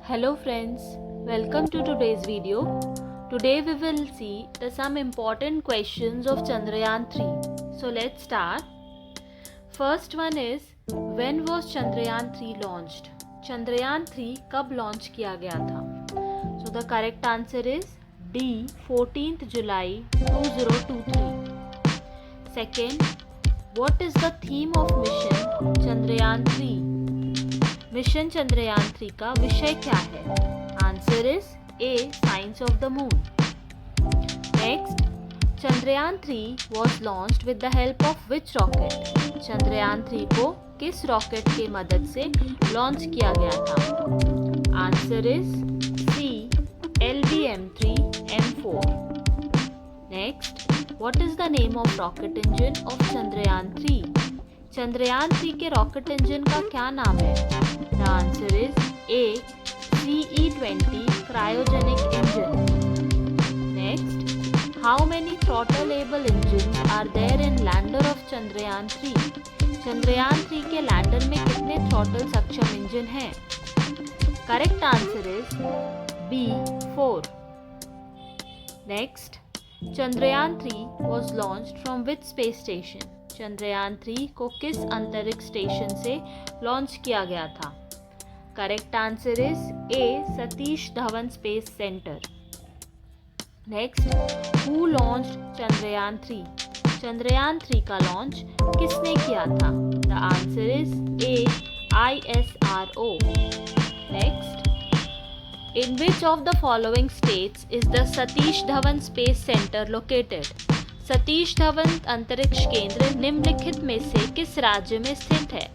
Hello friends, welcome to today's video. Today we will see some important questions of Chandrayaan 3. So let's start. First one is, when was Chandrayaan 3 launched? Chandrayaan 3 कब launch किया गया था? So the correct answer is D, 14th July 2023. Second, what is the theme of mission Chandrayaan 3? Mission Chandrayaan 3 का विषय क्या है? Answer is A, science of the moon. Next, Chandrayaan 3 was launched with the help of which rocket? Chandrayaan 3 को किस rocket की मदद से launch किया गया था? Answer is C, LVM-3M4. Next, what is the name of rocket engine of Chandrayaan 3? Chandrayaan 3 के rocket engine का क्या नाम है? The answer is A, CE-20 cryogenic engine. Next, how many throttle-able engines are there in lander of Chandrayaan 3? Chandrayaan 3 के lander में कितने throttle सक्षम engine हैं? Correct answer is B, 4. Next, Chandrayaan 3 was launched from which space station? Chandrayaan 3 को किस अंतरिक्ष station से launch किया गया था? Correct answer is A, Satish Dhawan space centre. Next, who launched Chandrayaan 3? Chandrayaan 3 का लॉन्च किसने किया था? The answer is A, ISRO. Next, in which of the following states is the Satish Dhawan space centre located? Satish Dhawan अंतरिक्ष केंद्र निम्नलिखित में से किस राज्य में स्थित है?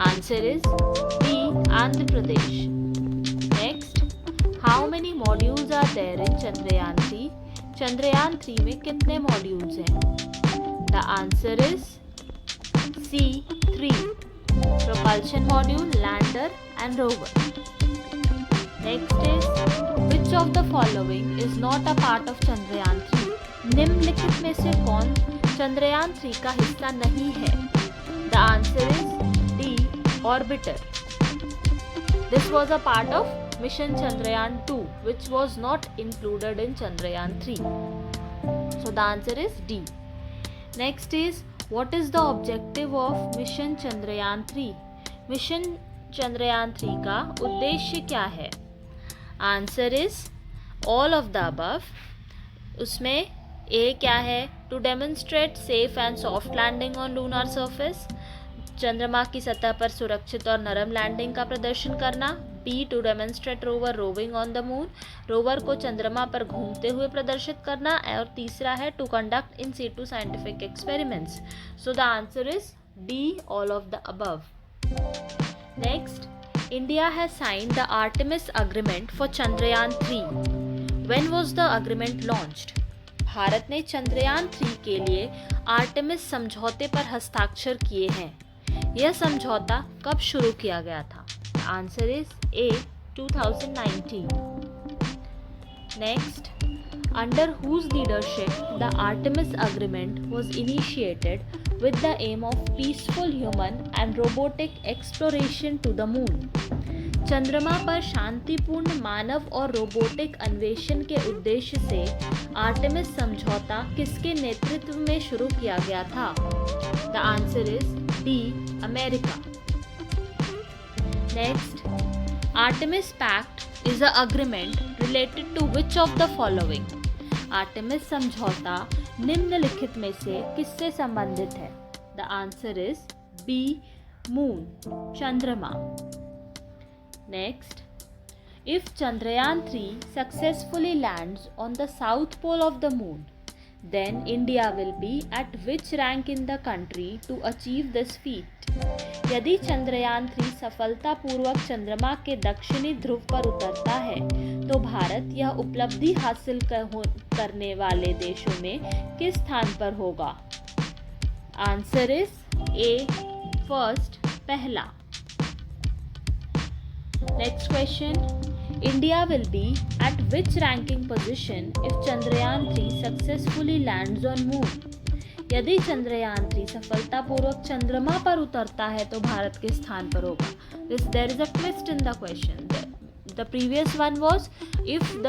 Answer is B, Andhra Pradesh. Next, how many modules are there in Chandrayaan 3? Chandrayaan 3 में कितने मॉड्यूल्स हैं? The answer is C, 3. Propulsion module, lander and rover. Next is, which of the following is not a part of Chandrayaan 3? निम्नलिखित में से कौन चंद्रयान 3 का हिस्सा नहीं है? The answer is D, orbiter. This was a part of mission Chandrayaan 2 which was not included in Chandrayaan 3. So the answer is D. Next is, what is the objective of mission Chandrayaan 3? Mission Chandrayaan 3 का उद्देश्य क्या है? Answer is all of the above. उसमें A क्या है? To demonstrate safe and soft landing on lunar surface. चंद्रमा की सतह पर सुरक्षित और नरम लैंडिंग का प्रदर्शन करना. B, to demonstrate rover roving on the moon. Rover को चंद्रमा पर घूमते हुए प्रदर्शित करना. और तीसरा है to conduct in situ scientific experiments. So the answer is D, all of the above. Next, India has signed the Artemis agreement for Chandrayaan 3. When was the agreement launched? Bharat ने चंद्रयान 3 के लिए आर्टेमिस समझौते पर हस्ताक्षर किए हैं. यह समझौता कब शुरू किया गया था? Answer is A, 2019. Next, under whose leadership the Artemis agreement was initiated with the aim of peaceful human and robotic exploration to the moon. चंद्रमा पर शांतिपूर्ण मानव और रोबोटिक अन्वेषण के उद्देश्य से आर्टेमिस समझौता किसके नेतृत्व में शुरू किया गया था? The answer is D, America. Next, Artemis pact is a agreement related to which of the following? Artemis समझौता निम्नलिखित में से किससे संबंधित है? The answer is B, moon, चंद्रमा. Next, if Chandrayaan 3 successfully lands on the south pole of the moon, then India will be at which rank in the country to achieve this feat? यदि चंद्रयान 3 सफलतापूर्वक चंद्रमा के दक्षिणी ध्रुव पर उतरता है तो भारत यह उपलब्धि हासिल करने वाले देशों में किस स्थान पर होगा? आंसर इज ए, फर्स्ट, पहला. Next question, India will be at which ranking position if Chandrayaan 3 successfully lands on moon? यदि चंद्रयान 3 सफलतापूर्वक चंद्रमा पर उतरता है तो भारत किस स्थान पर होगा? There is a twist in the question. The previous one was if the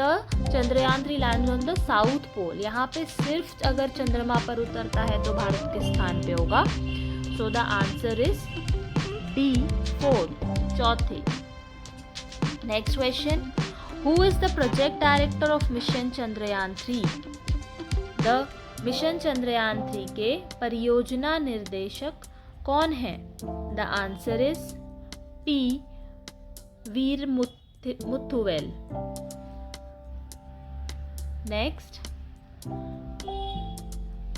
Chandrayaan 3 lands on the south pole. यहाँ पे सिर्फ अगर चंद्रमा पर उतरता है तो भारत किस स्थान पे होगा? सो द आंसर इज डी 4, चौथे. Next question, who is the project director of mission Chandrayaan 3? The mission Chandrayaan 3 के परियोजना निर्देशक कौन है? The answer is P Veer Muthuvel. Next,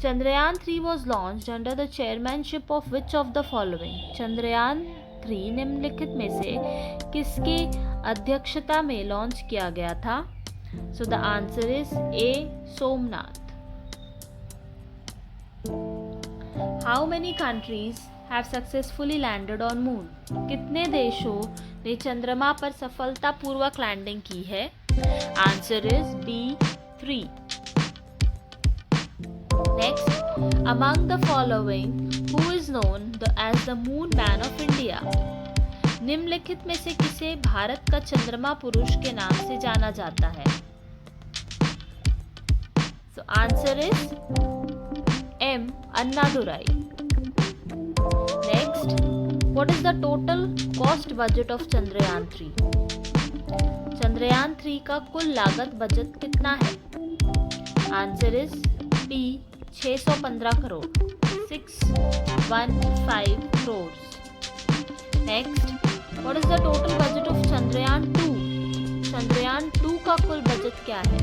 Chandrayaan 3 was launched under the chairmanship of which of the following? Chandrayaan 3 निम्नलिखित में से किसके अध्यक्षता में लॉन्च किया गया था? So the answer is A Somnath. How many countries have successfully landed on moon? कितने देशों ने चंद्रमा पर सफलतापूर्वक लैंडिंग की है? Answer is B 3. Next, among the following, who is known as the Moon Man of India? निम्नलिखित में से किसे भारत का चंद्रमा पुरुष के नाम से जाना जाता है? So answer is M. Annadurai. Next, what is the total cost budget of Chandrayaan 3? Chandrayaan 3 का कुल लागत बजट कितना है? Answer is B 615 crore, 615 crores. Next, what is the total budget of Chandrayaan 2? Chandrayaan 2 का कुल बजट क्या है?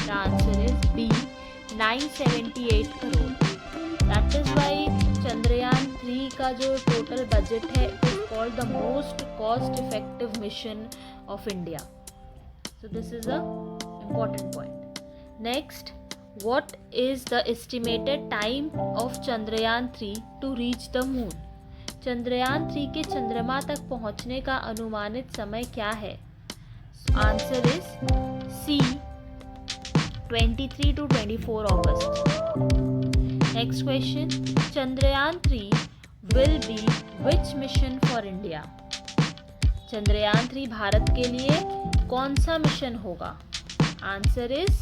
The answer is B 978 crore. That is why Chandrayaan 3 का जो टोटल बजट है it is called the most cost effective mission of India. So this is a important point. Next, what is the estimated time of Chandrayaan 3 to reach the moon? Chandrayaan 3 के चंद्रमा तक पहुंचने का अनुमानित समय क्या है? Answer is C 23 to 24 August. Next question, Chandrayaan 3 will be which mission for India? Chandrayaan 3 भारत के लिए कौन सा मिशन होगा? आंसर इज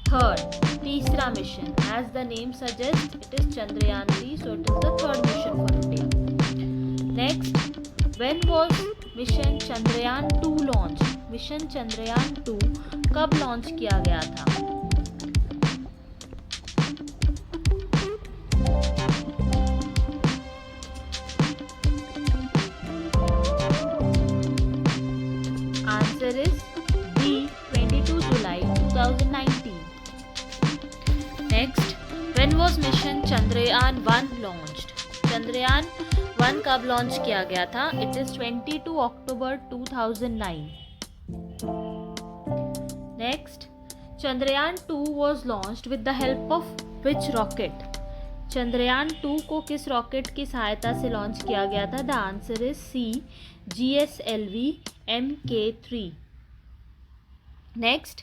थर्ड, तीसरा mission. As the name suggest it is Chandrayaan 3, so it is the third mission for India. Next, when was mission Chandrayaan 2 launch? Mission Chandrayaan 2 कब launch किया गया था? Answer is B 22 July 2019. Next, when was mission Chandrayaan 1 launched? Chandrayaan 1 कब launch किया गया था? It is 22 October 2009. Next, Chandrayaan 2 was launched with the help of which rocket? Chandrayaan 2 को किस रॉकेट की सहायता से लॉन्च किया गया था? The answer is C GSLV Mk3. Next,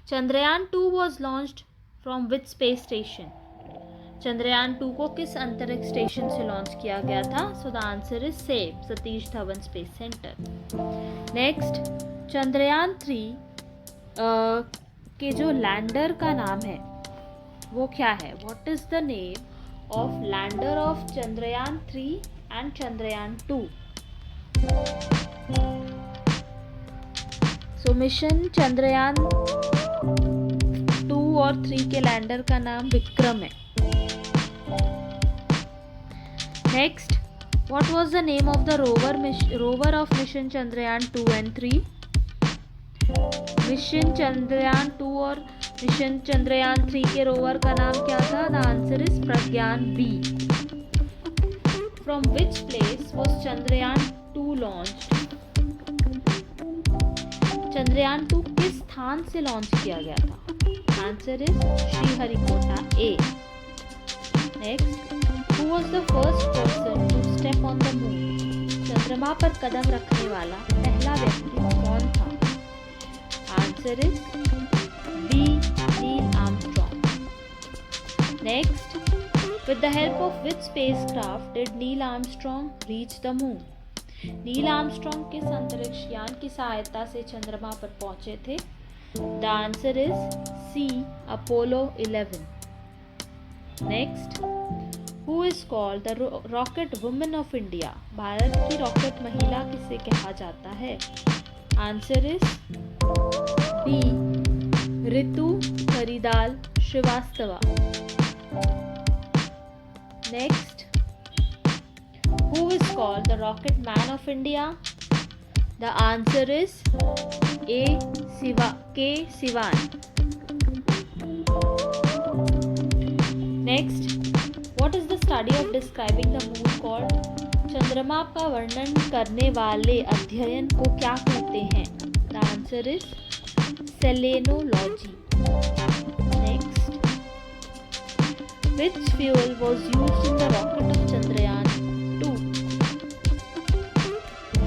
Chandrayaan 2 was launched from which space station? Chandrayaan 2 को किस अंतरिक्ष स्टेशन से लॉन्च किया गया था? So the answer is same Satish Dhawan space centre. Next, Chandrayaan 3 के जो लैंडर का नाम है वो क्या है? What is the name of lander of Chandrayaan 3 and Chandrayaan 2? So mission Chandrayaan 2 और 3 के लैंडर का नाम विक्रम है. Next, what was the name of the rover of mission Chandrayaan 2 and 3? Mission Chandrayaan 2 और मिशन चंद्रयान 3 के रोवर का नाम क्या था? The answer is Pragyan B. From which place was Chandrayaan 2 launched? Chandrayaan 2 किस स्थान से लॉन्च किया गया था? Answer is Sriharikota A. Next, who was the first person to step on the moon? चंद्रमा पर कदम रखने वाला पहला व्यक्ति कौन था? Answer is B. Neil Armstrong. Next, with the help of which spacecraft did Neil Armstrong reach the moon? Neil Armstrong किस अंतरिक्ष यान की सहायता से चंद्रमा पर पहुंचे थे? The answer is C, Apollo 11. Next, who is called the rocket women of India? Bharat की रॉकेट महिला किसे कहा जाता है? Answer is B, Ritu Haridal Srivastava. Next, who is called the rocket man of India? The answer is A. K. Sivan. Next, what is the study of describing the moon called? चंद्रमा का वर्णन करने वाले अध्ययन को क्या कहते हैं? The answer is selenology. Next, which fuel was used in the rocket of Chandrayaan 2?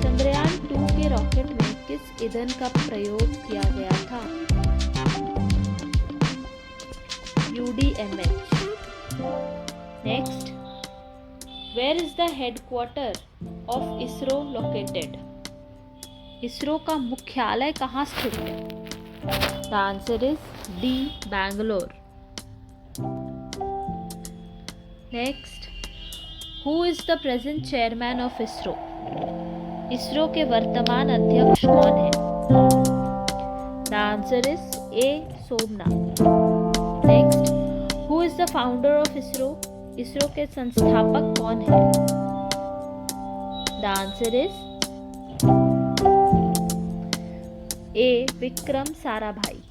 Chandrayaan 2 के रॉकेट में किस ईंधन का प्रयोग किया गया था? UDMH. Next, where is the headquarter of ISRO located? ISRO का मुख्यालय कहाँ स्थित है? The answer is D, Bangalore. Next, who is the present chairman of ISRO? ISRO के वर्तमान अध्यक्ष कौन है? The answer is A. Somnath. Next, who is the founder of ISRO? ISRO के संस्थापक कौन है? The answer is A. Vikram Sarabhai.